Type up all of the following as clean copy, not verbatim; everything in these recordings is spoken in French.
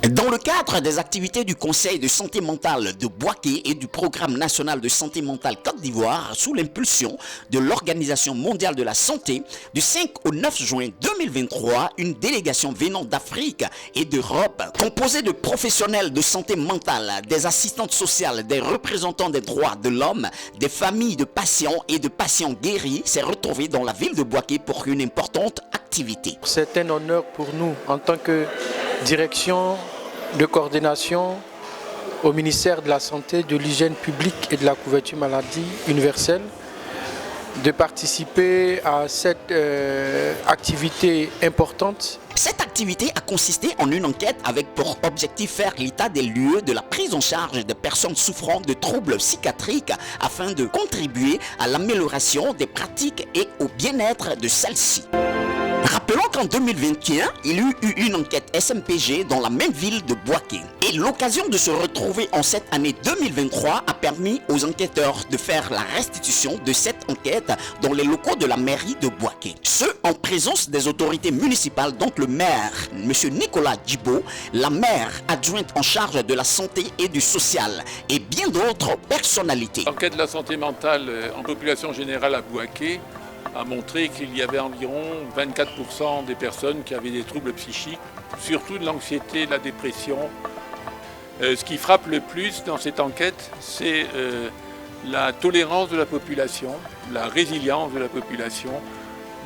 Dans le cadre des activités du Conseil de santé mentale de Bouaké et du Programme national de santé mentale Côte d'Ivoire, sous l'impulsion de l'Organisation mondiale de la santé, du 5 au 9 juin 2023, une délégation venant d'Afrique et d'Europe, composée de professionnels de santé mentale, des assistantes sociales, des représentants des droits de l'homme, des familles de patients et de patients guéris, s'est retrouvée dans la ville de Bouaké pour une importante activité. C'est un honneur pour nous en tant que direction de coordination au ministère de la Santé, de l'Hygiène publique et de la couverture maladie universelle de participer à cette activité importante. Cette activité a consisté en une enquête avec pour objectif faire l'état des lieux de la prise en charge des personnes souffrant de troubles psychiatriques afin de contribuer à l'amélioration des pratiques et au bien-être de celles-ci. Rappelons qu'en 2021, il y eut une enquête SMPG dans la même ville de Bouaké. Et l'occasion de se retrouver en cette année 2023 a permis aux enquêteurs de faire la restitution de cette enquête dans les locaux de la mairie de Bouaké. Ce, en présence des autorités municipales, donc le maire, M. Nicolas Djibo, la maire adjointe en charge de la santé et du social, et bien d'autres personnalités. L'enquête de la santé mentale en population générale à Bouaké a montré qu'il y avait environ 24% des personnes qui avaient des troubles psychiques, surtout de l'anxiété et de la dépression. Ce qui frappe le plus dans cette enquête, c'est la tolérance de la population, la résilience de la population,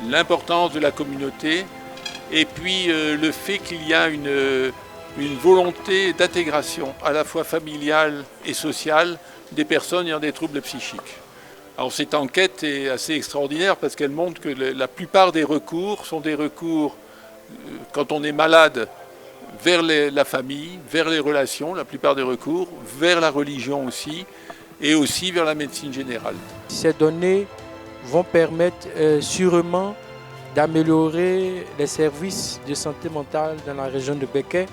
l'importance de la communauté et puis le fait qu'il y a une volonté d'intégration à la fois familiale et sociale des personnes ayant des troubles psychiques. Alors cette enquête est assez extraordinaire parce qu'elle montre que la plupart des recours sont des recours, quand on est malade, vers la famille, vers les relations, la plupart des recours, vers la religion aussi, et aussi vers la médecine générale. Ces données vont permettre sûrement d'améliorer les services de santé mentale dans la région de Bouaké.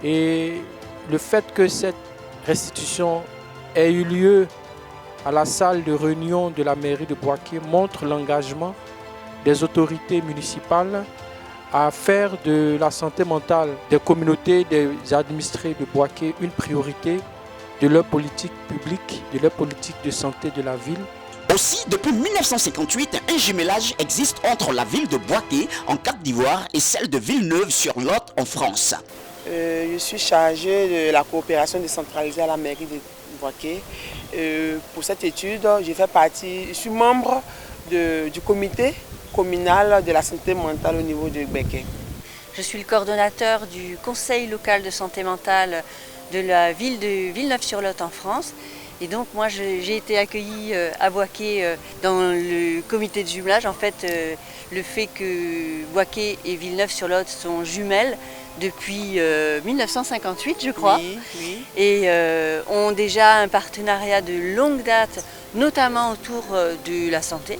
Et le fait que cette restitution ait eu lieu à la salle de réunion de la mairie de Bouaké montre l'engagement des autorités municipales à faire de la santé mentale des communautés, des administrés de Bouaké une priorité de leur politique publique, de leur politique de santé de la ville. Aussi, depuis 1958, un jumelage existe entre la ville de Bouaké en Côte d'Ivoire et celle de Villeneuve-sur-Lot en France. Je suis chargée de la coopération décentralisée à la mairie de Bouaké. Pour cette étude, je suis membre du comité communal de la santé mentale au niveau de Bouaké. Je suis le coordonnateur du conseil local de santé mentale de la ville de Villeneuve-sur-Lot en France. Et donc moi j'ai été accueillie à Bouaké dans le comité de jumelage. En fait, le fait que Bouaké et Villeneuve-sur-Lot sont jumelles depuis 1958 je crois, oui. Et ont déjà un partenariat de longue date, notamment autour de la santé.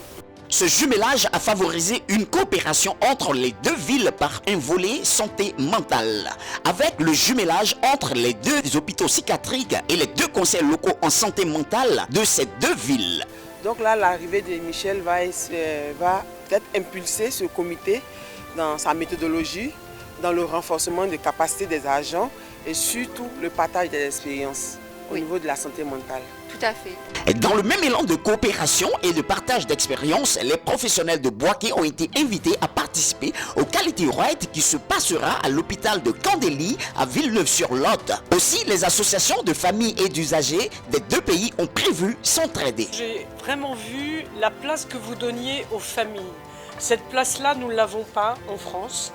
Ce jumelage a favorisé une coopération entre les deux villes par un volet santé mentale, avec le jumelage entre les deux hôpitaux psychiatriques et les deux conseils locaux en santé mentale de ces deux villes. Donc là, l'arrivée de Michel va peut-être impulser ce comité dans sa méthodologie, dans le renforcement des capacités des agents et surtout le partage des expériences au niveau de la santé mentale. Tout à fait. Dans le même élan de coopération et de partage d'expériences, les professionnels de Bouaké ont été invités à participer au Quality Ride qui se passera à l'hôpital de Candélie à Villeneuve-sur-Lot. Aussi, les associations de familles et d'usagers des deux pays ont prévu s'entraider. J'ai vraiment vu la place que vous donniez aux familles. Cette place-là, nous ne l'avons pas en France.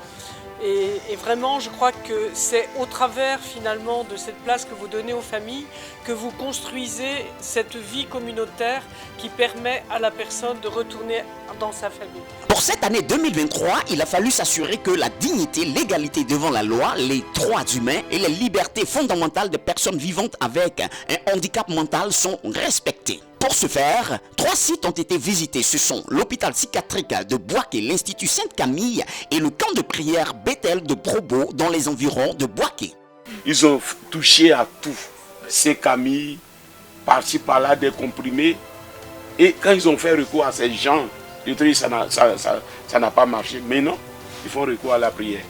Et vraiment, je crois que c'est au travers finalement de cette place que vous donnez aux familles que vous construisez cette vie communautaire qui permet à la personne de retourner dans sa famille. Pour cette année 2023, il a fallu s'assurer que la dignité, l'égalité devant la loi, les droits humains et les libertés fondamentales des personnes vivantes avec un handicap mental sont respectées. Pour ce faire, 3 sites ont été visités. Ce sont l'hôpital psychiatrique de Bouaké, l'Institut Sainte-Camille et le camp de prière Bethel de Probo dans les environs de Bouaké. Ils ont touché à tout. Sainte-Camille, par-ci par-là, des comprimés. Et quand ils ont fait recours à ces gens, ça n'a pas marché. Mais non, ils font recours à la prière.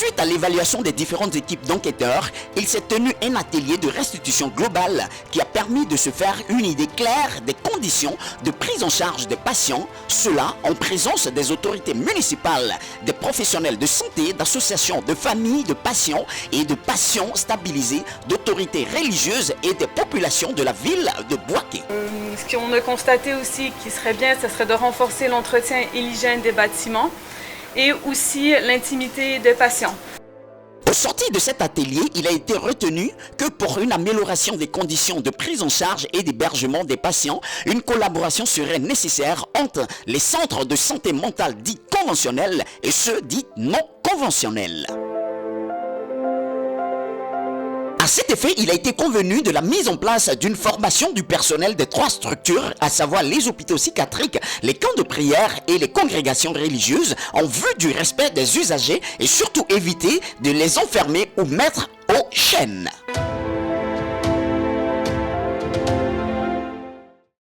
Suite à l'évaluation des différentes équipes d'enquêteurs, il s'est tenu un atelier de restitution globale qui a permis de se faire une idée claire des conditions de prise en charge des patients, cela en présence des autorités municipales, des professionnels de santé, d'associations de familles de patients et de patients stabilisés, d'autorités religieuses et des populations de la ville de Bouaké. Ce qu'on a constaté aussi qui serait bien, ce serait de renforcer l'entretien et l'hygiène des bâtiments et aussi l'intimité des patients. Au sorti de cet atelier, il a été retenu que pour une amélioration des conditions de prise en charge et d'hébergement des patients, une collaboration serait nécessaire entre les centres de santé mentale dits conventionnels et ceux dits non conventionnels. À cet effet, il a été convenu de la mise en place d'une formation du personnel des 3 structures, à savoir les hôpitaux psychiatriques, les camps de prière et les congrégations religieuses, en vue du respect des usagers et surtout éviter de les enfermer ou mettre aux chaînes.